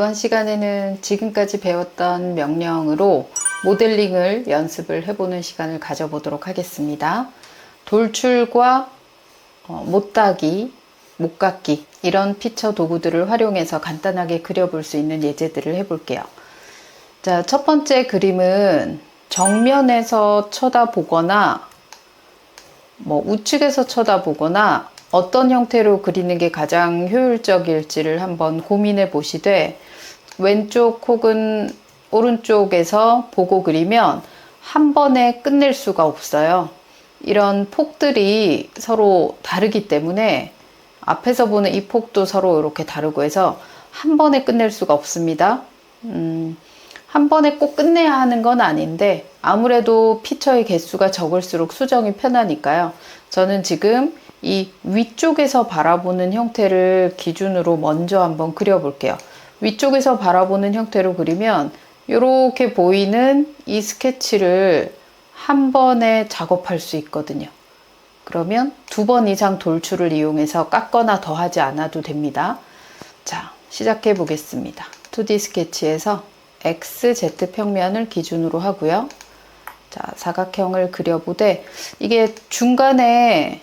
이번 시간에는 지금까지 배웠던 명령으로 모델링을 연습을 해보는 시간을 가져보도록 하겠습니다. 돌출과 못따기, 못깎기 이런 피처 도구들을 활용해서 간단하게 그려볼 수 있는 예제들을 해볼게요. 자, 첫 번째 그림은 정면에서 쳐다보거나 우측에서 쳐다보거나 어떤 형태로 그리는 게 가장 효율적일지를 한번 고민해 보시되 왼쪽 혹은 오른쪽에서 보고 그리면 한 번에 끝낼 수가 없어요. 이런 폭들이 서로 다르기 때문에 앞에서 보는 이 폭도 서로 이렇게 다르고 해서 한 번에 끝낼 수가 없습니다. 한 번에 꼭 끝내야 하는 건 아닌데 아무래도 피처의 개수가 적을수록 수정이 편하니까요. 저는 지금 이 위쪽에서 바라보는 형태를 기준으로 먼저 한번 그려볼게요. 위쪽에서 바라보는 형태로 그리면 이렇게 보이는 이 스케치를 한 번에 작업할 수 있거든요. 그러면 2번 이상 돌출을 이용해서 깎거나 더하지 않아도 됩니다. 자, 시작해 보겠습니다. 2D 스케치에서 XZ 평면을 기준으로 하고요. 자, 사각형을 그려보되 이게 중간에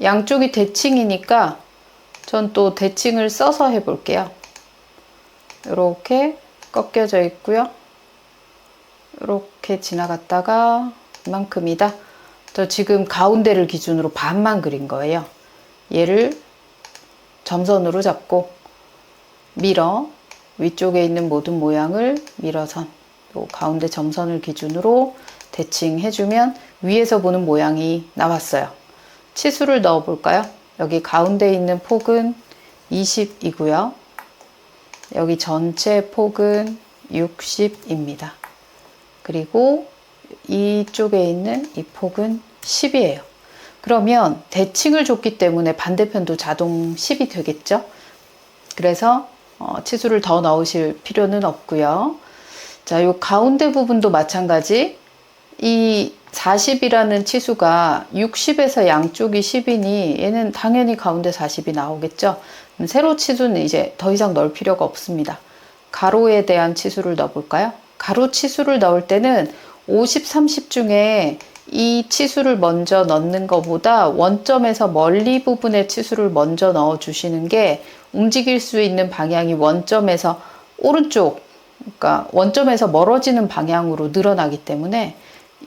양쪽이 대칭이니까 전 또 대칭을 써서 해볼게요. 이렇게 꺾여져 있고요. 이렇게 지나갔다가 이만큼이다. 저 지금 가운데를 기준으로 반만 그린 거예요. 얘를 점선으로 잡고 밀어 위쪽에 있는 모든 모양을 밀어선 또 가운데 점선을 기준으로 대칭해주면 위에서 보는 모양이 나왔어요. 치수를 넣어 볼까요? 여기 가운데 있는 폭은 20이고요. 여기 전체 폭은 60입니다. 그리고 이쪽에 있는 이 폭은 10이에요. 그러면 대칭을 줬기 때문에 반대편도 자동 10이 되겠죠? 그래서 치수를 더 넣으실 필요는 없고요. 자, 요 가운데 부분도 마찬가지. 이 40이라는 치수가 60에서 양쪽이 10이니 얘는 당연히 가운데 40이 나오겠죠. 그럼 세로 치수는 이제 더 이상 넣을 필요가 없습니다. 가로에 대한 치수를 넣어볼까요? 가로 치수를 넣을 때는 50, 30 중에 이 치수를 먼저 넣는 것보다 원점에서 멀리 부분의 치수를 먼저 넣어 주시는 게 움직일 수 있는 방향이 원점에서 오른쪽, 그러니까 원점에서 멀어지는 방향으로 늘어나기 때문에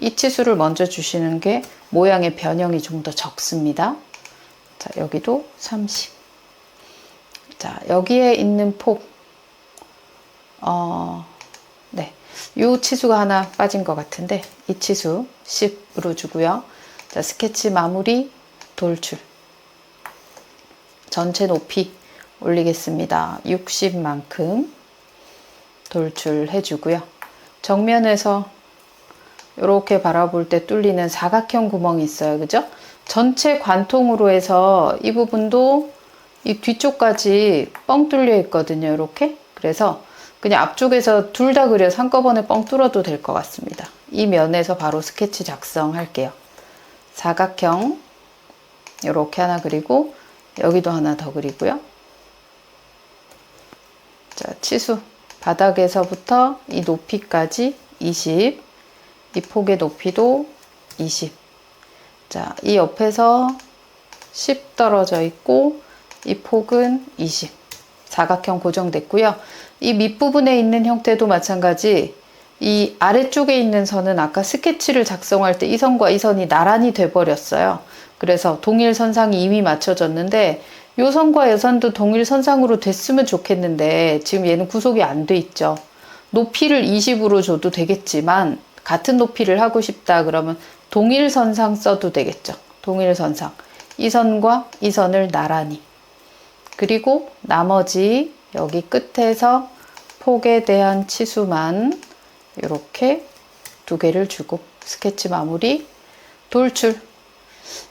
이 치수를 먼저 주시는 게 모양의 변형이 좀 더 적습니다. 자, 여기도 30. 자, 여기에 있는 폭, 네. 이 치수가 하나 빠진 것 같은데, 이 치수 10으로 주고요. 자, 스케치 마무리, 돌출. 전체 높이 올리겠습니다. 60만큼 돌출해 주고요. 정면에서 이렇게 바라볼 때 뚫리는 사각형 구멍이 있어요. 그죠? 전체 관통으로 해서 이 부분도 이 뒤쪽까지 뻥 뚫려 있거든요. 이렇게. 그래서 그냥 앞쪽에서 둘 다 그려서 한꺼번에 뻥 뚫어도 될 것 같습니다. 이 면에서 바로 스케치 작성할게요. 사각형 이렇게 하나 그리고 여기도 하나 더 그리고요. 자, 치수 바닥에서부터 이 높이까지 20. 이 폭의 높이도 20. 자, 이 옆에서 10 떨어져 있고 이 폭은 20. 사각형 고정됐고요. 이 밑부분에 있는 형태도 마찬가지. 이 아래쪽에 있는 선은 아까 스케치를 작성할 때 이 선과 이 선이 나란히 돼 버렸어요. 그래서 동일 선상이 이미 맞춰졌는데 이 선과 이 선도 동일 선상으로 됐으면 좋겠는데 지금 얘는 구속이 안 돼 있죠. 높이를 20으로 줘도 되겠지만 같은 높이를 하고 싶다 그러면 동일선상 써도 되겠죠. 동일선상. 이 선과 이 선을 나란히. 그리고 나머지 여기 끝에서 폭에 대한 치수만 이렇게 2개를 주고 스케치 마무리, 돌출.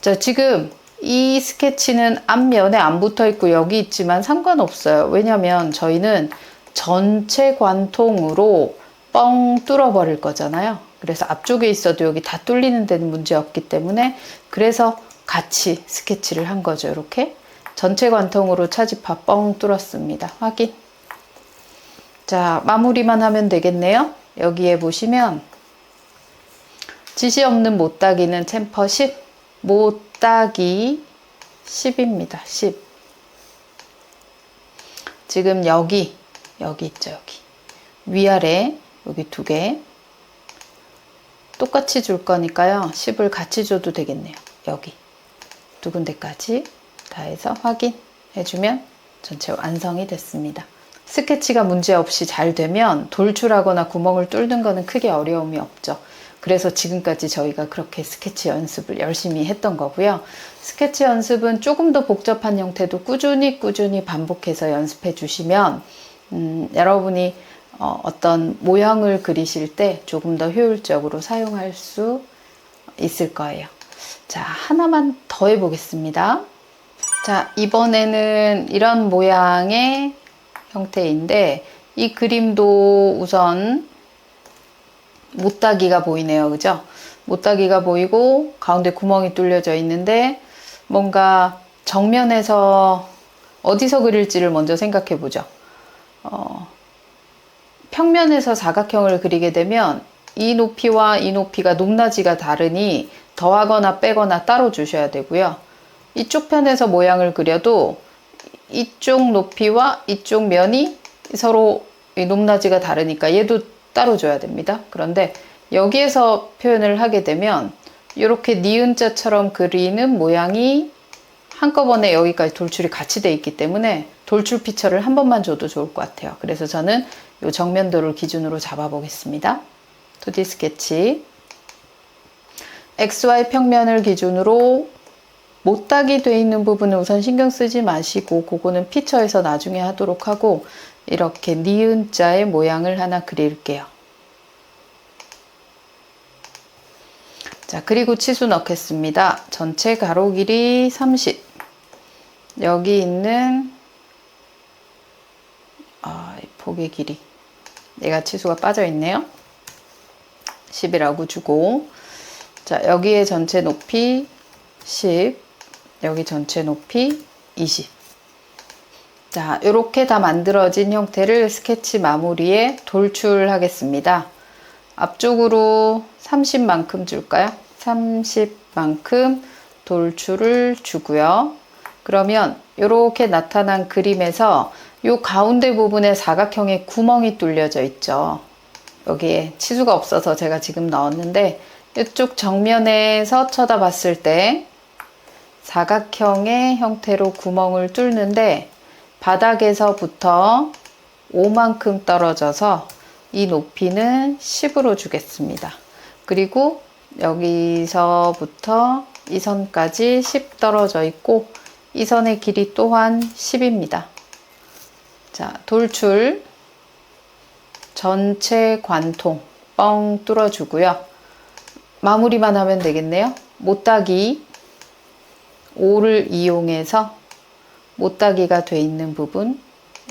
자, 지금 이 스케치는 앞면에 안 붙어 있고 여기 있지만 상관없어요. 왜냐면 저희는 전체 관통으로 뻥 뚫어 버릴 거잖아요. 그래서 앞쪽에 있어도 여기 다 뚫리는 데는 문제 없기 때문에 그래서 같이 스케치를 한 거죠. 이렇게 전체 관통으로 차지파 뻥 뚫었습니다. 확인. 자, 마무리만 하면 되겠네요. 여기에 보시면 지시 없는 못따기는 챔퍼 10, 못따기 10입니다. 10. 지금 여기 있죠. 여기 위아래 여기 두 개 똑같이 줄 거니까요. 10을 같이 줘도 되겠네요. 여기 두 군데까지 다 해서 확인해주면 전체 완성이 됐습니다. 스케치가 문제없이 잘 되면 돌출하거나 구멍을 뚫는 거는 크게 어려움이 없죠. 그래서 지금까지 저희가 그렇게 스케치 연습을 열심히 했던 거고요. 스케치 연습은 조금 더 복잡한 형태도 꾸준히 반복해서 연습해 주시면 여러분이 어떤 모형을 그리실 때 조금 더 효율적으로 사용할 수 있을 거예요. 자, 하나만 더 해보겠습니다. 자, 이번에는 이런 모양의 형태인데 이 그림도 우선 못따기가 보이네요. 그죠? 못따기가 보이고 가운데 구멍이 뚫려져 있는데 뭔가 정면에서 어디서 그릴지를 먼저 생각해 보죠. 평면에서 사각형을 그리게 되면 이 높이와 이 높이가 높낮이가 다르니 더하거나 빼거나 따로 주셔야 되고요. 이쪽 편에서 모양을 그려도 이쪽 높이와 이쪽 면이 서로 높낮이가 다르니까 얘도 따로 줘야 됩니다. 그런데 여기에서 표현을 하게 되면 이렇게 니은자처럼 그리는 모양이 한꺼번에 여기까지 돌출이 같이 돼 있기 때문에 돌출 피처를 한 번만 줘도 좋을 것 같아요. 그래서 저는 이 정면도를 기준으로 잡아 보겠습니다. 2D 스케치 XY 평면을 기준으로 못따기 돼 있는 부분은 우선 신경 쓰지 마시고 그거는 피처에서 나중에 하도록 하고 이렇게 니은자의 모양을 하나 그릴게요. 자, 그리고 치수 넣겠습니다. 전체 가로 길이 30. 여기 있는 폭의 길이 얘가 치수가 빠져 있네요. 10이라고 주고 자, 여기에 전체 높이 10, 여기 전체 높이 20. 자, 이렇게 다 만들어진 형태를 스케치 마무리에 돌출하겠습니다. 앞쪽으로 30만큼 줄까요? 30만큼 돌출을 주고요. 그러면 이렇게 나타난 그림에서 이 가운데 부분에 사각형의 구멍이 뚫려져 있죠. 여기에 치수가 없어서 제가 지금 넣었는데 이쪽 정면에서 쳐다봤을 때 사각형의 형태로 구멍을 뚫는데 바닥에서부터 5만큼 떨어져서 이 높이는 10으로 주겠습니다. 그리고 여기서부터 이 선까지 10 떨어져 있고 이 선의 길이 또한 10입니다. 자, 돌출 전체 관통 뻥 뚫어주고요. 마무리만 하면 되겠네요. 못따기 5를 이용해서 못따기가 돼 있는 부분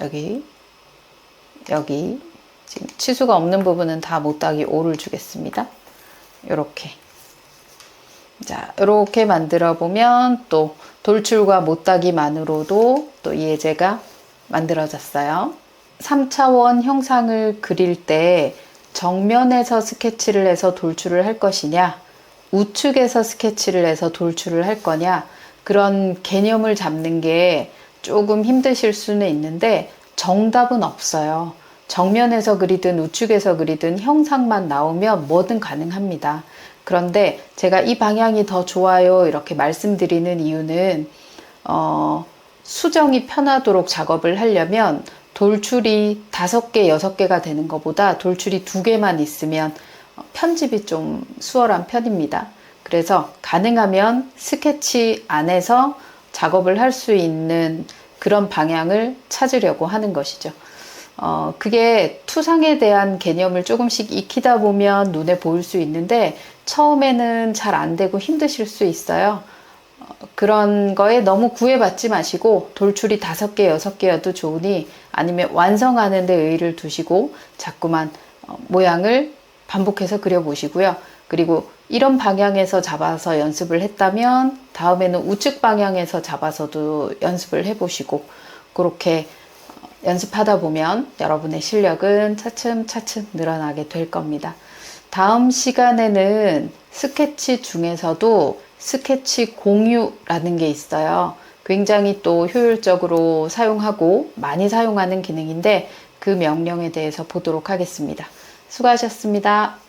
여기 지금 치수가 없는 부분은 다 못따기 5를 주겠습니다. 요렇게 자, 이렇게 만들어 보면 또 돌출과 못따기만으로도 또 이 예제가 만들어졌어요. 3차원 형상을 그릴 때 정면에서 스케치를 해서 돌출을 할 것이냐 우측에서 스케치를 해서 돌출을 할 거냐 그런 개념을 잡는 게 조금 힘드실 수는 있는데 정답은 없어요. 정면에서 그리든 우측에서 그리든 형상만 나오면 뭐든 가능합니다. 그런데 제가 이 방향이 더 좋아요 이렇게 말씀드리는 이유는 수정이 편하도록 작업을 하려면 돌출이 5개, 6개가 되는 것보다 돌출이 2개만 있으면 편집이 좀 수월한 편입니다. 그래서 가능하면 스케치 안에서 작업을 할 수 있는 그런 방향을 찾으려고 하는 것이죠. 그게 투상에 대한 개념을 조금씩 익히다 보면 눈에 보일 수 있는데 처음에는 잘 안 되고 힘드실 수 있어요. 그런 거에 너무 구애받지 마시고 돌출이 5개, 6개여도 좋으니 아니면 완성하는 데 의의를 두시고 자꾸만 모양을 반복해서 그려보시고요. 그리고 이런 방향에서 잡아서 연습을 했다면 다음에는 우측 방향에서 잡아서도 연습을 해보시고 그렇게 연습하다 보면 여러분의 실력은 차츰차츰 늘어나게 될 겁니다. 다음 시간에는 스케치 중에서도 스케치 공유라는 게 있어요. 굉장히 또 효율적으로 사용하고 많이 사용하는 기능인데 그 명령에 대해서 보도록 하겠습니다. 수고하셨습니다.